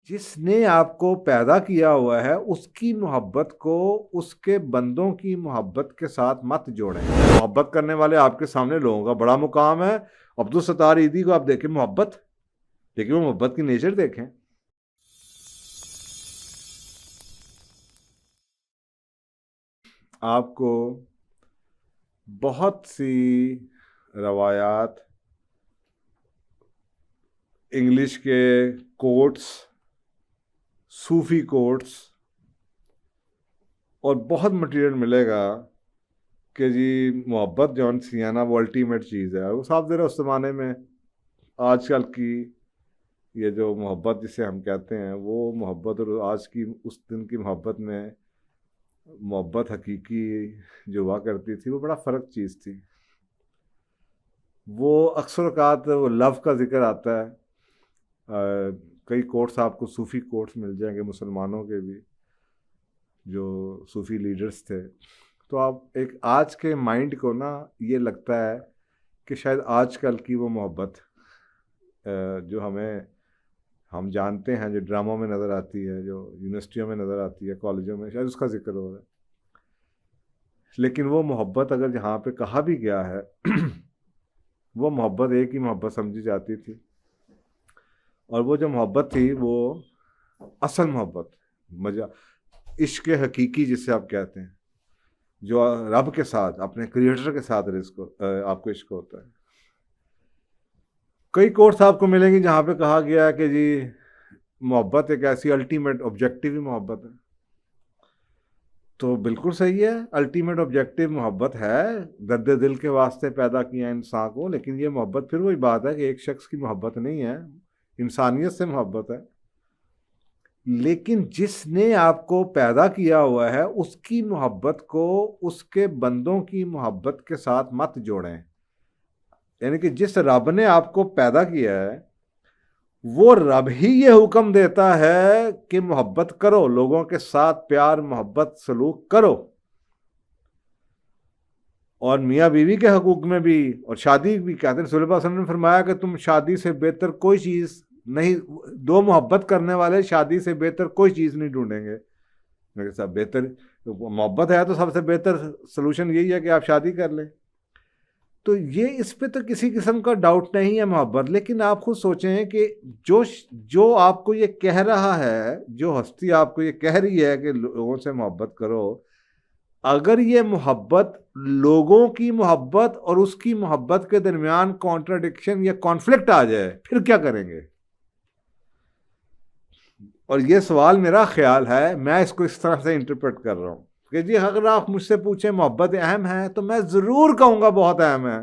جس نے آپ کو پیدا کیا ہوا ہے اس کی محبت کو اس کے بندوں کی محبت کے ساتھ مت جوڑیں. محبت کرنے والے آپ کے سامنے لوگوں کا بڑا مقام ہے. عبدالستار عیدی کو آپ دیکھیں محبت، لیکن وہ محبت کی نیچر دیکھیں. آپ کو بہت سی روایات، انگلش کے کوٹس، صوفی کوٹس اور بہت مٹیریل ملے گا کہ جی محبت جو ہے نا وہ الٹیمیٹ چیز ہے. وہ صاحب ذرا اس زمانے میں آج کل کی یہ جو محبت جسے ہم کہتے ہیں وہ محبت اور آج کی اس دن کی محبت میں محبت حقیقی جو ہوا کرتی تھی وہ بڑا فرق چیز تھی. وہ اکثر اوقات وہ لو کا ذکر آتا ہے. کئی کوٹس آپ کو صوفی کوٹس مل جائیں گے مسلمانوں کے بھی جو صوفی لیڈرز تھے. تو آپ ایک آج کے مائنڈ کو نا یہ لگتا ہے کہ شاید آج کل کی وہ محبت جو ہم جانتے ہیں، جو ڈراموں میں نظر آتی ہے، جو یونیورسٹیوں میں نظر آتی ہے، کالجوں میں، شاید اس کا ذکر ہو رہا ہے. لیکن وہ محبت اگر جہاں پہ کہا بھی گیا ہے وہ محبت ایک ہی محبت سمجھی جاتی تھی، اور وہ جو محبت تھی وہ اصل محبت، عشق حقیقی جسے آپ کہتے ہیں، جو رب کے ساتھ، اپنے کریٹر کے ساتھ آپ کو عشق ہوتا ہے. کئی کورس آپ کو ملیں گے جہاں پہ کہا گیا ہے کہ جی محبت ایک ایسی الٹیمیٹ آبجیکٹیو ہی محبت ہے. تو بالکل صحیح ہے، الٹیمیٹ آبجیکٹیو محبت ہے، درد دل کے واسطے پیدا کیا انسان کو. لیکن یہ محبت پھر وہی بات ہے کہ ایک شخص کی محبت نہیں ہے، انسانیت سے محبت ہے. لیکن جس نے آپ کو پیدا کیا ہوا ہے اس کی محبت کو اس کے بندوں کی محبت کے ساتھ مت جوڑیں. یعنی کہ جس رب نے آپ کو پیدا کیا ہے وہ رب ہی یہ حکم دیتا ہے کہ محبت کرو، لوگوں کے ساتھ پیار محبت سلوک کرو. اور میاں بیوی کے حقوق میں بھی، اور شادی بھی کہتے ہیں، رسول اللہ صلی اللہ علیہ وسلم نے فرمایا کہ تم شادی سے بہتر کوئی چیز نہیں، دو محبت کرنے والے شادی سے بہتر کوئی چیز نہیں ڈھونڈیں گے. میرے ساتھ بہتر محبت ہے تو سب سے بہتر سلوشن یہی ہے کہ آپ شادی کر لیں. تو یہ اس پہ تو کسی قسم کا ڈاؤٹ نہیں ہے محبت. لیکن آپ خود سوچیں کہ جو آپ کو یہ کہہ رہا ہے، جو ہستی آپ کو یہ کہہ رہی ہے کہ لوگوں سے محبت کرو، اگر یہ محبت لوگوں کی محبت اور اس کی محبت کے درمیان کانٹراڈکشن یا کانفلکٹ آ جائے پھر کیا کریں گے؟ اور یہ سوال میرا خیال ہے، میں اس کو اس طرح سے انٹرپریٹ کر رہا ہوں کہ جی اگر آپ مجھ سے پوچھیں محبت اہم ہے تو میں ضرور کہوں گا بہت اہم ہے،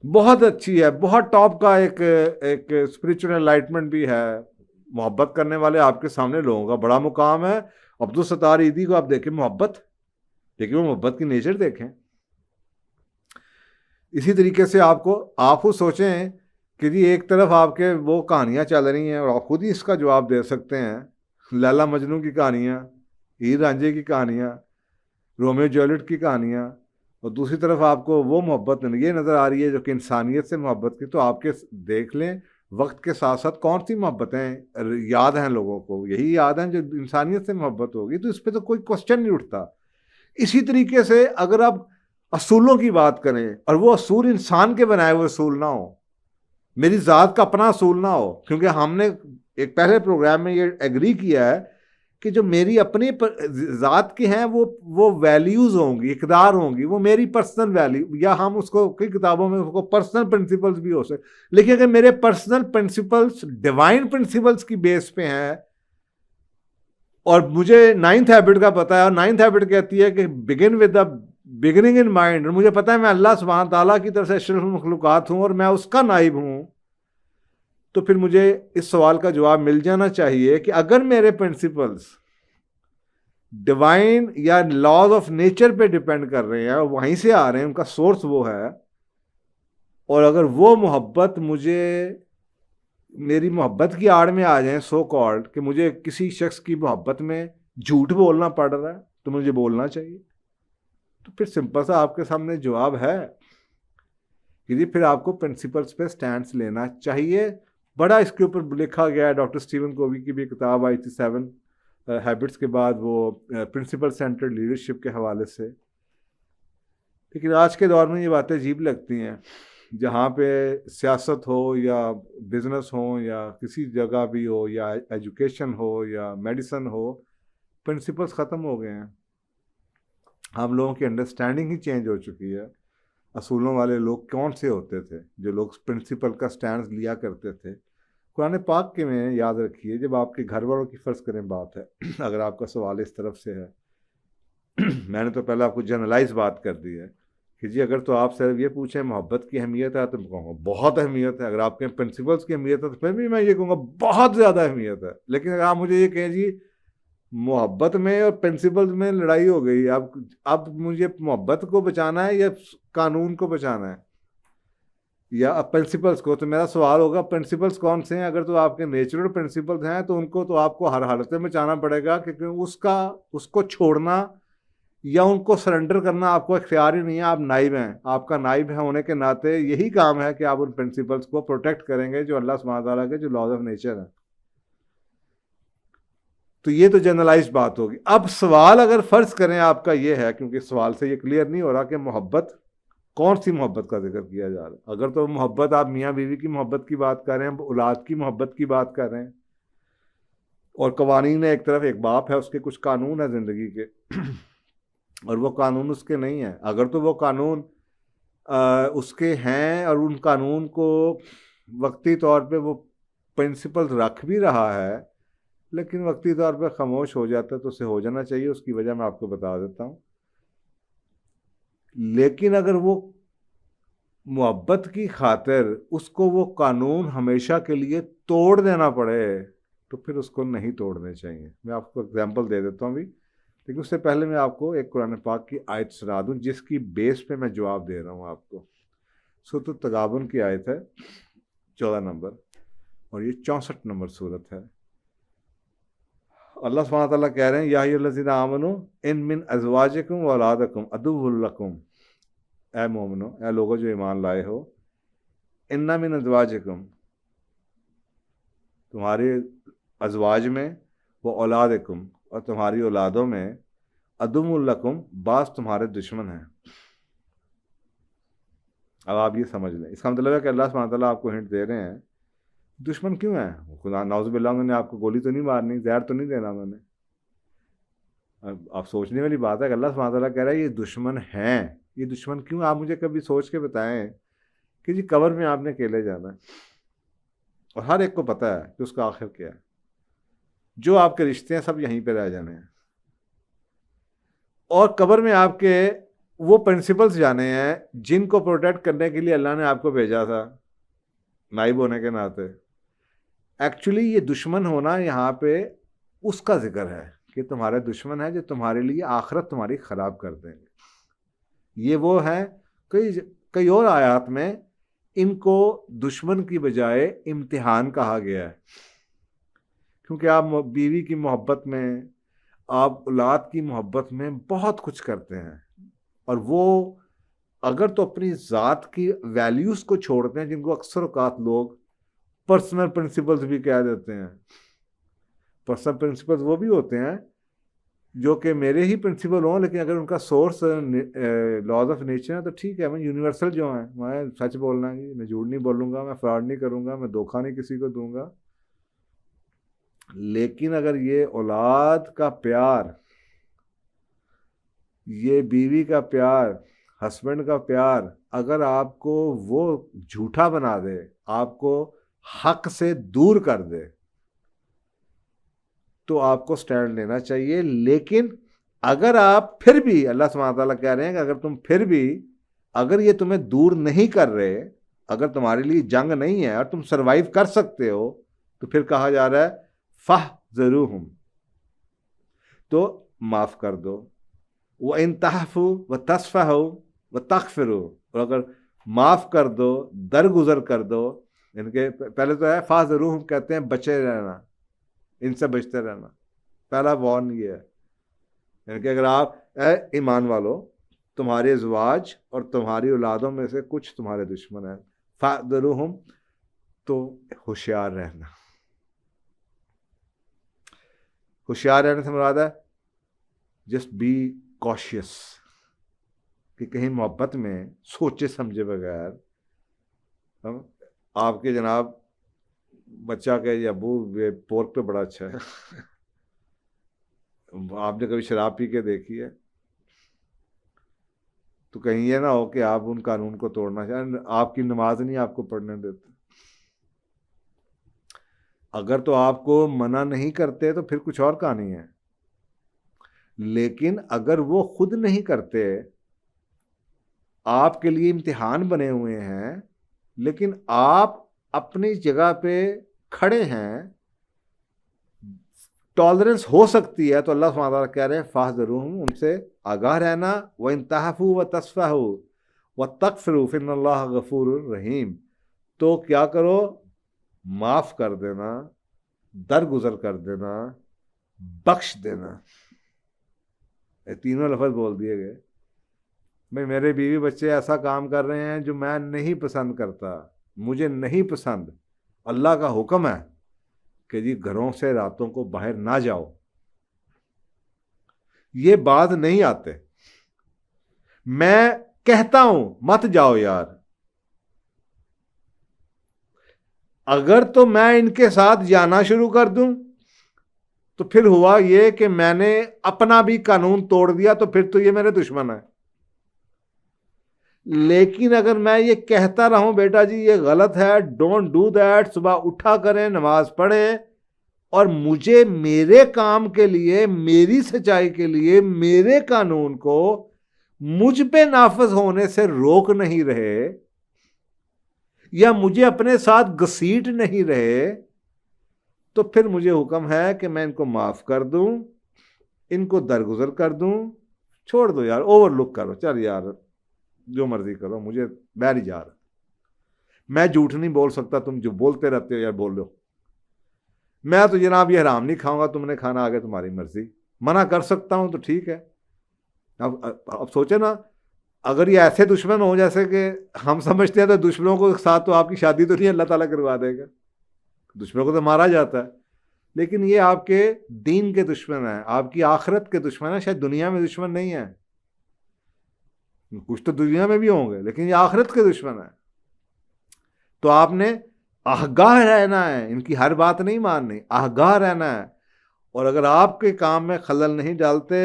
بہت اچھی ہے، بہت ٹاپ کا ایک اسپرچل انلائٹمنٹ بھی ہے. محبت کرنے والے آپ کے سامنے لوگوں کا بڑا مقام ہے. عبدالستار عیدی کو آپ دیکھیں محبت، لیکن وہ محبت کی نیچر دیکھیں. اسی طریقے سے آپ خود سوچیں کہ جی ایک طرف آپ کے وہ کہانیاں چل رہی ہیں اور آپ خود ہی اس کا جواب دے سکتے ہیں، لیلا مجنوں کی کہانیاں، ہیر رانجھے کی کہانیاں، رومیو جولیٹ کی کہانیاں، اور دوسری طرف آپ کو وہ محبت یہ نظر آ رہی ہے جو کہ انسانیت سے محبت کی. تو آپ کے دیکھ لیں وقت کے ساتھ ساتھ کون سی محبتیں یاد ہیں لوگوں کو، یہی یاد ہیں جو انسانیت سے محبت ہوگی. تو اس پہ تو کوئی کوسچن نہیں اٹھتا. اسی طریقے سے اگر آپ اصولوں کی بات کریں اور وہ اصول انسان کے بنائے ہوئے اصول نہ ہو، میری ذات کا اپنا اصول نہ ہو، کیونکہ ہم نے ایک پہلے پروگرام میں یہ ایگری کیا ہے کہ جو میری اپنی ذات کے ہیں وہ ویلیوز ہوں گی، اقدار ہوں گی، وہ میری پرسنل ویلیو، یا ہم اس کو کئی کتابوں میں اس کو پرسنل پرنسپلز بھی ہو سکتے. لیکن اگر میرے پرسنل پرنسپلز ڈیوائن پرنسپلز کی بیس پہ ہیں، اور مجھے 9th ہیبٹ کا پتا ہے، اور 9th ہیبٹ کہتی ہے کہ begin with the beginning in mind, اور مجھے پتا ہے میں اللہ سبحانہ تعالیٰ کی طرف سے اشرف المخلوقات ہوں اور میں اس کا نائب ہوں، تو پھر مجھے اس سوال کا جواب مل جانا چاہیے کہ اگر میرے پرنسپلز ڈیوائن یا لاز آف نیچر پہ ڈیپینڈ کر رہے ہیں اور وہیں سے آ رہے ہیں، ان کا سورس وہ ہے، اور اگر وہ محبت مجھے میری محبت کی آڑ میں آ جائیں سو کالڈ کہ مجھے کسی شخص کی محبت میں جھوٹ بولنا پڑ رہا ہے تو مجھے بولنا چاہیے، تو پھر سمپل سا آپ کے سامنے جواب ہے کہ جی پھر آپ کو پرنسپلز پہ سٹینڈز لینا چاہیے. بڑا اس کے اوپر لکھا گیا ہے. ڈاکٹر اسٹیون کووی کی بھی کتاب آئی تھی 7 ہیبٹس کے بعد, وہ پرنسپل سینٹرڈ لیڈرشپ کے حوالے سے. لیکن آج کے دور میں یہ باتیں عجیب لگتی ہیں, جہاں پہ سیاست ہو یا بزنس ہو یا کسی جگہ بھی ہو یا ایجوکیشن ہو یا میڈیسن ہو, پرنسپلس ختم ہو گئے ہیں. ہم لوگوں کی انڈرسٹینڈنگ ہی چینج ہو چکی ہے. اصولوں والے لوگ کون سے ہوتے تھے جو لوگ پرنسپل کا سٹینڈ لیا کرتے تھے؟ قرآن پاک کے میں یاد رکھیے, جب آپ کے گھر والوں کی فرض کریں بات ہے, اگر آپ کا سوال اس طرف سے ہے, میں نے تو پہلے آپ کو جنرلائز بات کر دی ہے کہ جی اگر تو آپ صرف یہ پوچھیں محبت کی اہمیت ہے تو میں کہوں گا بہت اہمیت ہے. اگر آپ کے پرنسپلس کی اہمیت ہے تو پھر بھی میں یہ کہوں گا بہت زیادہ اہمیت ہے. لیکن اگر آپ مجھے یہ کہیں جی محبت میں اور پرنسپلز میں لڑائی ہو گئی, اب مجھے محبت کو بچانا ہے یا قانون کو بچانا ہے یا پرنسپلز کو, تو میرا سوال ہوگا پرنسپلز کون سے ہیں؟ اگر تو آپ کے نیچرل پرنسپلز ہیں تو ان کو تو آپ کو ہر حالت میں بچانا پڑے گا, کیونکہ اس کو چھوڑنا یا ان کو سرنڈر کرنا آپ کو اختیار ہی نہیں ہے. آپ نائب ہیں, آپ کا نائب ہونے کے ناطے یہی کام ہے کہ آپ ان پرنسپلز کو پروٹیکٹ کریں گے جو اللہ سبحانہ تعالیٰ کے جو لاز آف نیچر ہیں. تو یہ تو جنرلائزڈ بات ہوگی. اب سوال اگر فرض کریں آپ کا یہ ہے, کیونکہ سوال سے یہ کلیئر نہیں ہو رہا کہ محبت کون سی محبت کا ذکر کیا جا رہا ہے. اگر تو محبت آپ میاں بیوی کی محبت کی بات کر رہے ہیں, اولاد کی محبت کی بات کر رہے ہیں, اور قوانین ایک طرف, ایک باپ ہے اس کے کچھ قانون ہیں زندگی کے اور وہ قانون اس کے نہیں ہیں. اگر تو وہ قانون اس کے ہیں اور ان قانون کو وقتی طور پہ وہ پرنسپل رکھ بھی رہا ہے لیکن وقتی طور پہ خاموش ہو جاتا ہے تو اسے ہو جانا چاہیے. اس کی وجہ میں آپ کو بتا دیتا ہوں. لیکن اگر وہ محبت کی خاطر اس کو وہ قانون ہمیشہ کے لیے توڑ دینا پڑے تو پھر اس کو نہیں توڑنے چاہیے. میں آپ کو اگزامپل دے دیتا ہوں بھی, لیکن اس سے پہلے میں آپ کو ایک قرآن پاک کی آیت سنا دوں جس کی بیس پہ میں جواب دے رہا ہوں آپ کو. سورۃ التغابن کی آیت ہے 14 نمبر, اور یہ 64 نمبر سورت ہے. اللہ سبحانہ تعالیٰ کہہ رہے ہیں یا ایھا الذین آمنوا ان من ازواجکم و اولادکم عدو لکم, اے مومنو, اے لوگوں جو ایمان لائے ہو, ان من ازواجکم, تمہارے ازواج میں, وہ اولادکم, اور تمہاری اولادوں میں, عدو لکم, بعض تمہارے دشمن ہیں. اب آپ یہ سمجھ لیں, اس کا مطلب ہے کہ اللہ سبحانہ تعالیٰ آپ کو ہنٹ دے رہے ہیں دشمن کیوں ہیں. خدا نعوذ باللہ انہوں نے آپ کو گولی تو نہیں مارنی, زہر تو نہیں دینا انہوں نے. آپ سوچنے والی بات ہے کہ اللہ سبحانہ تعالیٰ کہہ رہا ہے یہ دشمن ہیں. یہ دشمن کیوں؟ آپ مجھے کبھی سوچ کے بتائیں کہ جی قبر میں آپ نے اکیلے جانا ہے اور ہر ایک کو پتہ ہے کہ اس کا آخر کیا ہے. جو آپ کے رشتے ہیں سب یہیں پہ رہ جانے ہیں, اور قبر میں آپ کے وہ پرنسپلز جانے ہیں جن کو پروٹیکٹ کرنے کے لیے اللہ نے آپ کو بھیجا تھا نائب ہونے کے ناطے. ایکچولی یہ دشمن ہونا یہاں پہ اس کا ذکر ہے کہ تمہارے دشمن ہیں جو تمہارے لیے آخرت تمہاری خراب کر دیں گے. یہ وہ ہیں کئی اور آیات میں ان کو دشمن کی بجائے امتحان کہا گیا ہے, کیونکہ آپ بیوی کی محبت میں, آپ اولاد کی محبت میں بہت کچھ کرتے ہیں, اور وہ اگر تو اپنی ذات کی ویلیوز کو چھوڑتے ہیں جن کو اکثر اوقات لوگ پرسنل پرنسپلز بھی کہہ دیتے ہیں. پرسنل پرنسپلز وہ بھی ہوتے ہیں جو کہ میرے ہی پرنسپل ہوں, لیکن اگر ان کا سورس لاز آف نیچر ہے تو ٹھیک ہے, میں یونیورسل جو ہیں, میں سچ بولنا ہے, میں جھوٹ نہیں بولوں گا, میں فراڈ نہیں کروں گا, میں دھوکہ نہیں کسی کو دوں گا. لیکن اگر یہ اولاد کا پیار, یہ بیوی کا پیار, ہسبینڈ کا پیار اگر آپ کو وہ جھوٹا بنا دے, آپ کو حق سے دور کر دے, تو آپ کو سٹینڈ لینا چاہیے. لیکن اگر آپ پھر بھی, اللہ سبحانہ تعالیٰ کہہ رہے ہیں کہ اگر تم پھر بھی, اگر یہ تمہیں دور نہیں کر رہے, اگر تمہارے لیے جنگ نہیں ہے اور تم سروائیو کر سکتے ہو, تو پھر کہا جا رہا ہے فاحذروہم, تو معاف کر دو. وَإِن تَعْفُوا وَتَصْفَحُوا وَتَغْفِرُوا, اور اگر معاف کر دو, درگزر کر دو, ان کے پہلے تو ہے فاحذروہم, کہتے ہیں بچے رہنا, ان سے بچتے رہنا. پہلا وارن یہ ہے, یعنی کہ اگر آپ اے ایمان والو, تمہارے ازواج اور تمہاری اولادوں میں سے کچھ تمہارے دشمن ہیں, فاحذروہم, تو ہوشیار رہنا. ہوشیار رہنے سے مراد ہے جسٹ بی کاشیس، کہ کہیں محبت میں سوچے سمجھے بغیر آپ کے جناب بچہ کہ یہ ابو یہ پورک پہ بڑا اچھا ہے، آپ نے کبھی شراب پی کے دیکھی ہے؟ تو کہیں یہ نہ ہو کہ آپ ان قانون کو توڑنا چاہیں. آپ کی نماز نہیں آپ کو پڑھنے دیتے. اگر تو آپ کو منع نہیں کرتے تو پھر کچھ اور کہانی ہے، لیکن اگر وہ خود نہیں کرتے، آپ کے لیے امتحان بنے ہوئے ہیں، لیکن آپ اپنی جگہ پہ کھڑے ہیں، ٹالرنس ہو سکتی ہے، تو اللہ سبحانہ وتعالیٰ کہہ رہے ہیں فاحذروہم، ان سے آگاہ رہنا، وَإِن تَعْفُوا وَتَصْفَحُوا وَتَغْفِرُوا فَإِنَّ اللَّهَ غَفُورٌ رَحِيمٌ. تو کیا کرو؟ معاف کر دینا، درگزر کر دینا، بخش دینا. یہ تینوں لفظ بول دیے گئے. میں میرے بیوی بچے ایسا کام کر رہے ہیں جو میں نہیں پسند کرتا، مجھے نہیں پسند، اللہ کا حکم ہے کہ جی گھروں سے راتوں کو باہر نہ جاؤ، یہ بات نہیں آتے. میں کہتا ہوں مت جاؤ یار. اگر تو میں ان کے ساتھ جانا شروع کر دوں تو پھر ہوا یہ کہ میں نے اپنا بھی قانون توڑ دیا، تو پھر تو یہ میرے دشمن ہے. لیکن اگر میں یہ کہتا رہوں بیٹا جی یہ غلط ہے، ڈونٹ ڈو دیٹ، صبح اٹھا کریں، نماز پڑھیں، اور مجھے میرے کام کے لیے، میری سچائی کے لیے، میرے قانون کو مجھ پہ نافذ ہونے سے روک نہیں رہے، یا مجھے اپنے ساتھ گھسیٹ نہیں رہے، تو پھر مجھے حکم ہے کہ میں ان کو معاف کر دوں، ان کو درگزر کر دوں. چھوڑ دو یار، اوور لک کرو، چل یار جو مرضی کرو، مجھے میں نہیں جا رہا. میں جھوٹ نہیں بول سکتا، تم جو بولتے رہتے ہو یار بول لو. میں تو جناب یہ حرام نہیں کھاؤں گا، تم نے کھانا آگے تمہاری مرضی. منع کر سکتا ہوں تو ٹھیک ہے. اب سوچے نا، اگر یہ ایسے دشمن ہو جیسے کہ ہم سمجھتے ہیں، تو دشمنوں کو ساتھ تو آپ کی شادی تو نہیں اللہ تعالیٰ کروا دے گا. دشمنوں کو تو مارا جاتا ہے، لیکن یہ آپ کے دین کے دشمن ہیں، آپ کی آخرت کے دشمن ہیں. شاید دنیا میں دشمن نہیں ہیں، کچھ تو دنیا میں بھی ہوں گے، لیکن یہ آخرت کے دشمن ہیں. تو آپ نے آگاہ رہنا ہے، ان کی ہر بات نہیں ماننی، آگاہ رہنا ہے. اور اگر آپ کے کام میں خلل نہیں ڈالتے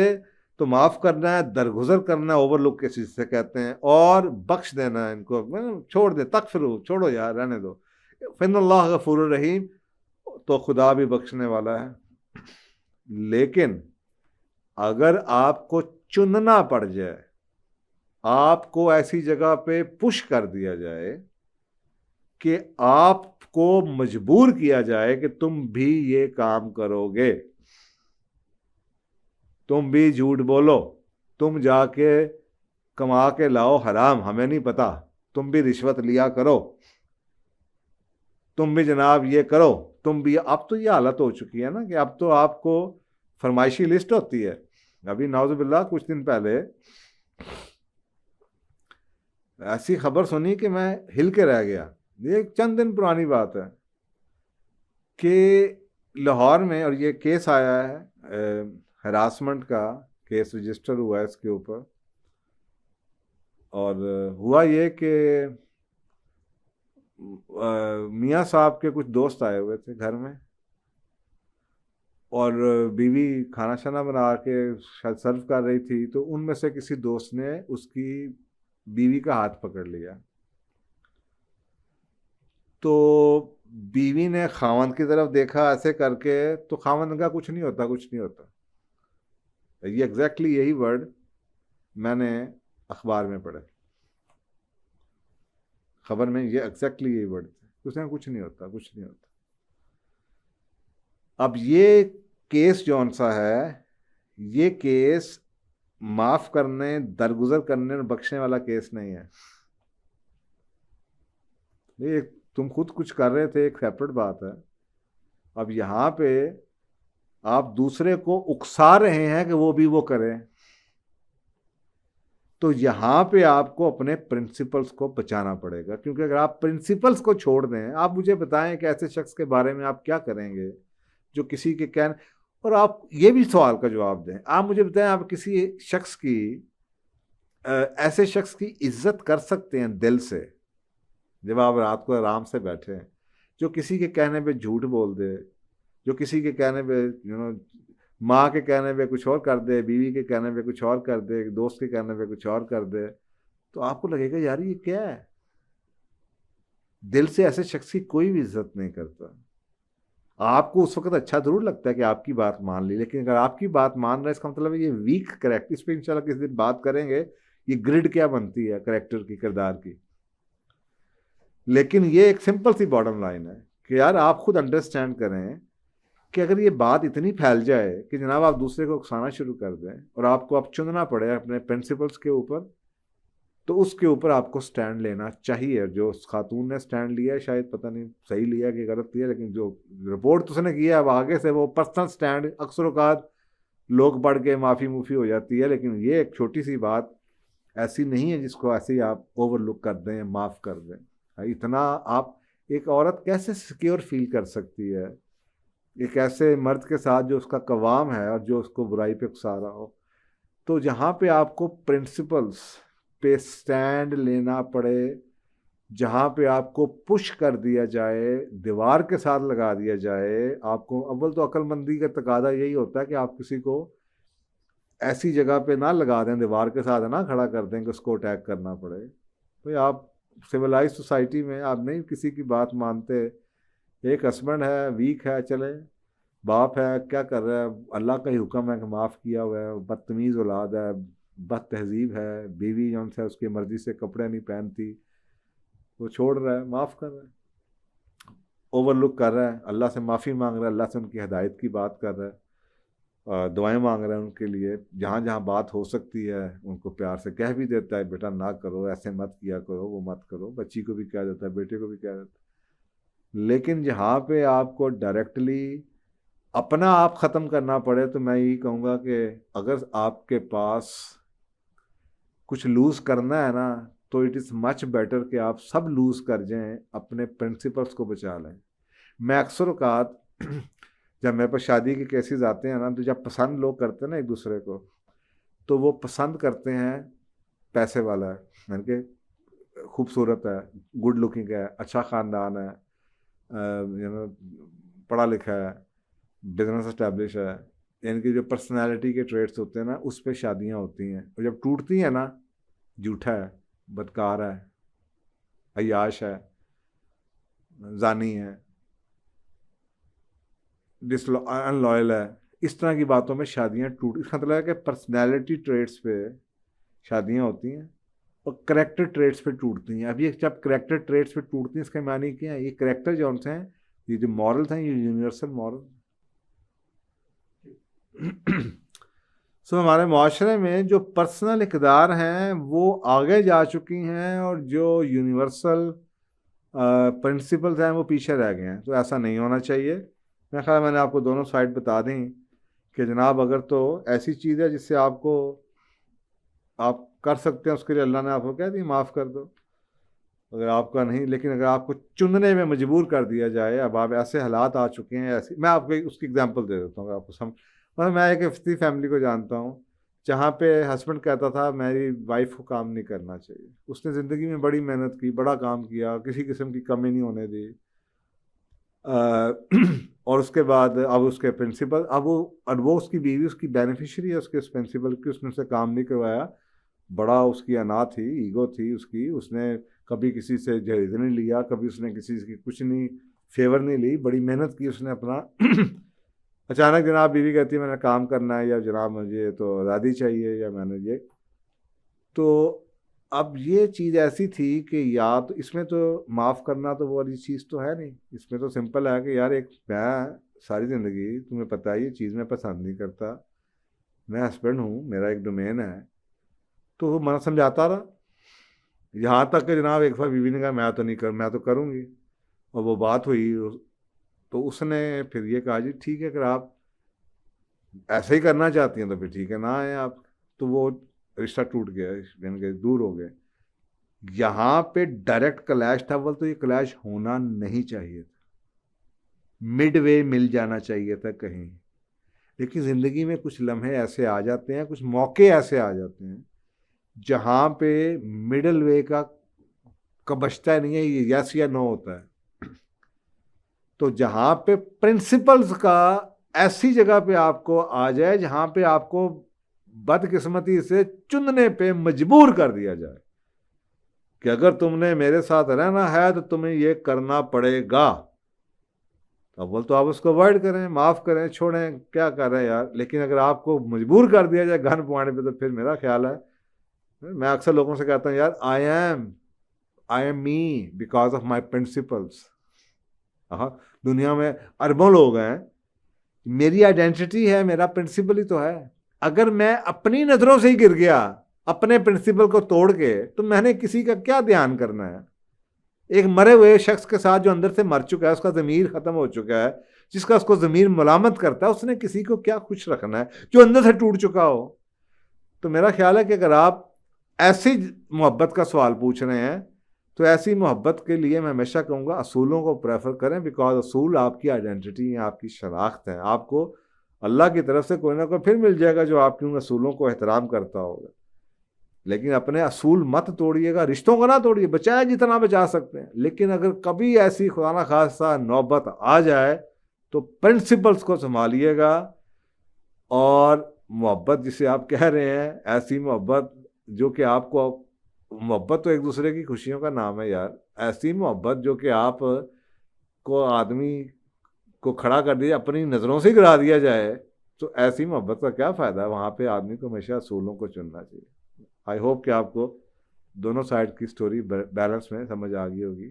تو معاف کرنا ہے، درگزر کرنا ہے، اوور لک کے چیز سے کہتے ہیں، اور بخش دینا ہے ان کو، چھوڑ دے، تغفروا، چھوڑو یار رہنے دو. فإن اللہ غفور الرحیم، تو خدا بھی بخشنے والا ہے. لیکن اگر آپ کو چننا پڑ جائے، آپ کو ایسی جگہ پہ پش کر دیا جائے کہ آپ کو مجبور کیا جائے کہ تم بھی یہ کام کرو گے، تم بھی جھوٹ بولو، تم جا کے کما کے لاؤ حرام، ہمیں نہیں پتا، تم بھی رشوت لیا کرو، تم بھی جناب یہ کرو، تم بھی. اب تو یہ حالت ہو چکی ہے نا کہ اب تو آپ کو فرمائشی لسٹ ہوتی ہے. ابھی نعوذ باللہ کچھ دن پہلے ایسی خبر سنی کہ میں ہل کے رہ گیا. یہ چند دن پرانی بات ہے کہ لاہور میں، اور یہ کیس آیا ہے، ہراسمنٹ کا کیس رجسٹر ہوا ہے اس کے اوپر. اور ہوا یہ کہ میاں صاحب کے کچھ دوست آئے ہوئے تھے گھر میں، اور بیوی کھانا شانا بنا کے شاید سرو کر رہی تھی، تو ان میں سے کسی دوست نے اس کی بیوی کا ہاتھ پکڑ لیا. تو بیوی نے خاوند کی طرف دیکھا ایسے کر کے، تو خاوند کا کچھ نہیں ہوتا، کچھ نہیں ہوتا. یہ ایگزیکٹلی یہی ورڈ میں نے اخبار میں پڑھے، خبر میں یہ ایگزیکٹلی یہی ورڈ تھے، اس نے کچھ نہیں ہوتا، کچھ نہیں ہوتا. اب یہ کیس جون سا ہے، یہ کیس معاف کرنے، درگزر کرنے اور بخشنے والا کیس نہیں ہے. یہ تم خود کچھ کر رہے تھے، ایک سیپریٹ بات ہے. اب یہاں پہ آپ دوسرے کو اکسا رہے ہیں کہ وہ بھی وہ کریں. تو یہاں پہ آپ کو اپنے پرنسپلس کو بچانا پڑے گا، کیونکہ اگر آپ پرنسپلس کو چھوڑ دیں، آپ مجھے بتائیں کہ ایسے شخص کے بارے میں آپ کیا کریں گے جو کسی کے کہنے، اور آپ یہ بھی سوال کا جواب دیں، آپ مجھے بتائیں آپ کسی شخص کی ایسے شخص کی عزت کر سکتے ہیں دل سے جب آپ رات کو آرام سے بیٹھے ہیں، جو کسی کے کہنے پہ جھوٹ بول دے، جو کسی کے کہنے پہ ماں کے کہنے پہ کچھ اور کر دے، بیوی کے کہنے پہ کچھ اور کر دے، دوست کے کہنے پہ کچھ اور کر دے، تو آپ کو لگے گا یار یہ کیا ہے؟ دل سے ایسے شخص کی کوئی بھی عزت نہیں کرتا۔ آپ کو اس وقت اچھا ضرور لگتا ہے کہ آپ کی بات مان لی، لیکن اگر آپ کی بات مان رہا ہے اس کا مطلب ہے یہ ویک کریکٹر، اس پہ انشاءاللہ کسی دن بات کریں گے، یہ گرڈ کیا بنتی ہے کریکٹر کی، کردار کی۔ لیکن یہ ایک سمپل سی باٹم لائن ہے کہ یار آپ خود انڈرسٹینڈ کریں کہ اگر یہ بات اتنی پھیل جائے کہ جناب آپ دوسرے کو اکسانا شروع کر دیں اور آپ کو اب چننا پڑے اپنے پرنسپلس کے اوپر، تو اس کے اوپر آپ کو سٹینڈ لینا چاہیے۔ جو اس خاتون نے سٹینڈ لیا ہے، شاید پتہ نہیں صحیح لیا کہ غلط لیا، لیکن جو رپورٹ اس نے کیا ہے اب آگے سے وہ پرسنل سٹینڈ، اکثر اوقات لوگ پڑھ کے معافی ہو جاتی ہے، لیکن یہ ایک چھوٹی سی بات ایسی نہیں ہے جس کو ایسے ہی آپ اوور لک کر دیں، معاف کر دیں۔ اتنا آپ، ایک عورت کیسے سیکیور فیل کر سکتی ہے ایک ایسے مرد کے ساتھ جو اس کا قوام ہے اور جو اس کو برائی پہ اکسا رہا ہو؟ تو جہاں پہ آپ کو پرنسپلس پہ سٹینڈ لینا پڑے، جہاں پہ آپ کو پش کر دیا جائے، دیوار کے ساتھ لگا دیا جائے، آپ کو اول تو عقل مندی کا تقاضا یہی ہوتا ہے کہ آپ کسی کو ایسی جگہ پہ نہ لگا دیں، دیوار کے ساتھ نہ کھڑا کر دیں کہ اس کو اٹیک کرنا پڑے۔ تو آپ سویلائز سوسائٹی میں آپ نہیں کسی کی بات مانتے، ایک ہسبینڈ ہے ویک ہے، چلے باپ ہے کیا کر رہا ہے، اللہ کا ہی حکم ہے کہ معاف کیا ہوا ہے، بدتمیز اولاد ہے، بد تہذیب ہے، بیوی جو سے اس کی مرضی سے کپڑے نہیں پہنتی، وہ چھوڑ رہا ہے، معاف کر رہا ہے، اوور لک کر رہا ہے، اللہ سے معافی مانگ رہا ہے، اللہ سے ان کی ہدایت کی بات کر رہا ہے، دعائیں مانگ رہے ہیں ان کے لیے، جہاں جہاں بات ہو سکتی ہے ان کو پیار سے کہہ بھی دیتا ہے بیٹا نہ کرو، ایسے مت کیا کرو، وہ مت کرو، بچی کو بھی کہہ دیتا ہے، بیٹے کو بھی کہہ دیتا ہے۔ لیکن جہاں پہ آپ کو ڈائریکٹلی اپنا آپ ختم کرنا پڑے، تو میں یہی کہوں گا کہ اگر آپ کے پاس کچھ لوز کرنا ہے نا، تو اٹ از مچ بیٹر کہ آپ سب لوز کر جائیں، اپنے پرنسپلس کو بچا لیں۔ میں اکثر اوقات جب میرے پاس شادی کے کیسز آتے ہیں نا، تو جب پسند لوگ کرتے ہیں نا ایک دوسرے کو، تو وہ پسند کرتے ہیں پیسے والا ہے، یعنی کہ خوبصورت ہے، گڈ لکنگ ہے، اچھا خاندان ہے، پڑھا لکھا ہے، بزنس اسٹیبلش ہے، یعنی کہ جو پرسنالٹی کے ٹریٹس ہوتے ہیں نا اس پہ شادیاں ہوتی ہیں، اور جب ٹوٹتی ہیں نا، جھوٹا ہے، بدکار ہے، عیاش ہے، زانی ہے، ان لائل ہے، اس طرح کی باتوں میں شادیاں اس کا مطلب ہے کہ پرسنالٹی ٹریٹس پہ شادیاں ہوتی ہیں اور کریکٹر ٹریٹس پہ ٹوٹتی ہیں۔ اب یہ جب کریکٹر ٹریٹس پہ ٹوٹتی ہیں، اس کا معنی کیا ہے؟ یہ کریکٹر جو ان سے ہیں، یہ جو مورلز ہیں، یہ یونیورسل مورل۔ ہمارے معاشرے میں جو پرسنل اقدار ہیں وہ آگے جا چکی ہیں، اور جو یونیورسل پرنسپلز ہیں وہ پیچھے رہ گئے ہیں۔ تو ایسا نہیں ہونا چاہیے۔ میرا خیال میں نے آپ کو دونوں سائڈ بتا دیں کہ جناب اگر تو ایسی چیز ہے جس سے آپ کو آپ کر سکتے ہیں، اس کے لیے اللہ نے آپ کو کہہ دی معاف کر دو، اگر آپ کا نہیں، لیکن اگر آپ کو چننے میں مجبور کر دیا جائے، اب آپ ایسے حالات آ چکے ہیں، ایسی میں آپ کو اس کی اگزامپل دے دیتا ہوں آپ کو میں ایک افتی فیملی کو جانتا ہوں جہاں پہ ہسبینڈ کہتا تھا میری وائف کو کام نہیں کرنا چاہیے، اس نے زندگی میں بڑی محنت کی، بڑا کام کیا، کسی قسم کی کمی نہیں ہونے دی، اور اس کے بعد اب اس کے پرنسپل، اب وہ اس کی بیوی اس کی بینیفیشری ہے اس کے اس پرنسپل کی، اس نے اسے کام نہیں کروایا، بڑا اس کی انا تھی، ایگو تھی اس کی، اس نے کبھی کسی سے جہیز نہیں لیا، کبھی اس نے کسی کی کچھ نہیں فیور نہیں لی، بڑی محنت کی اس نے اپنا اچانک جناب بیوی کہتی ہے میں نے کام کرنا ہے، یا جناب مجھے تو آزادی چاہیے، یا میں نے یہ، تو اب یہ چیز ایسی تھی کہ یا تو اس میں تو معاف کرنا تو وہ والی چیز تو ہے نہیں، اس میں تو سمپل ہے کہ یار ایک میں ساری زندگی تمہیں پتہ ہے یہ چیز میں پسند نہیں کرتا، میں ہسبینڈ ہوں، میرا ایک ڈومین ہے، تو وہ من سمجھاتا رہا، یہاں تک کہ جناب ایک بار بیوی نے کہا میں تو نہیں میں تو کروں گی، اور وہ بات ہوئی، تو اس نے پھر یہ کہا جی ٹھیک ہے اگر آپ ایسا ہی کرنا چاہتی ہیں تو پھر ٹھیک ہے نہ آئیں آپ۔ تو وہ رشتہ ٹوٹ گیا، یعنی کہ دور ہو گئے، یہاں پہ ڈائریکٹ کلیش تھا، اول تو یہ کلیش ہونا نہیں چاہیے تھا، مڈ وے مل جانا چاہیے تھا کہیں. لیکن زندگی میں کچھ لمحے ایسے آ جاتے ہیں، کچھ موقع ایسے آ جاتے ہیں جہاں پہ مڈل وے کا بچتا نہیں ہے، یہ یس یا نو ہوتا ہے. تو جہاں پہ پرنسپلز کا ایسی جگہ پہ آپ کو آ جائے جہاں پہ آپ کو بدقسمتی سے چننے پہ مجبور کر دیا جائے کہ اگر تم نے میرے ساتھ رہنا ہے تو تمہیں یہ کرنا پڑے گا، اول تو آپ اس کو اوائڈ کریں، معاف کریں، چھوڑیں، کیا کر رہے ہیں یار. لیکن اگر آپ کو مجبور کر دیا جائے گن پوائنٹ پہ، تو پھر میرا خیال ہے، میں اکثر لوگوں سے کہتا ہوں یار I am me because of my principles. دنیا میں اربوں لوگ ہیں، میری آئیڈینٹی ہے، میرا پرنسپل ہی تو ہے. اگر میں اپنی نظروں سے ہی گر گیا اپنے پرنسپل کو توڑ کے، تو میں نے کسی کا کیا دھیان کرنا ہے؟ ایک مرے ہوئے شخص کے ساتھ جو اندر سے مر چکا ہے، اس کا ضمیر ختم ہو چکا ہے، جس کا اس کو ضمیر ملامت کرتا ہے، اس نے کسی کو کیا خوش رکھنا ہے جو اندر سے ٹوٹ چکا ہو؟ تو میرا خیال ہے کہ اگر آپ ایسی محبت کا سوال پوچھ رہے ہیں تو ایسی محبت کے لیے میں ہمیشہ کہوں گا اصولوں کو پریفر کریں، بیکاز اصول آپ کی آئیڈینٹی ہیں، آپ کی شناخت ہے. آپ کو اللہ کی طرف سے کوئی نہ کوئی پھر مل جائے گا جو آپ کے ان اصولوں کو احترام کرتا ہوگا. لیکن اپنے اصول مت توڑیے گا، رشتوں کو نہ توڑیے، بچائے جتنا بچا سکتے ہیں. لیکن اگر کبھی ایسی خدا نہ خواستہ نوبت آ جائے تو پرنسپلز کو سنبھالیے گا. اور محبت جسے آپ کہہ رہے ہیں، ایسی محبت جو کہ آپ کو، محبت تو ایک دوسرے کی خوشیوں کا نام ہے یار. ایسی محبت جو کہ آپ کو آدمی کو کھڑا کر دیا، اپنی نظروں سے گرا دیا جائے، تو ایسی محبت کا کیا فائدہ ہے؟ وہاں پہ آدمی کو ہمیشہ اصولوں کو چننا چاہیے. آئی ہوپ کہ آپ کو دونوں سائڈ کی سٹوری بیلنس میں سمجھ آ گئی ہوگی.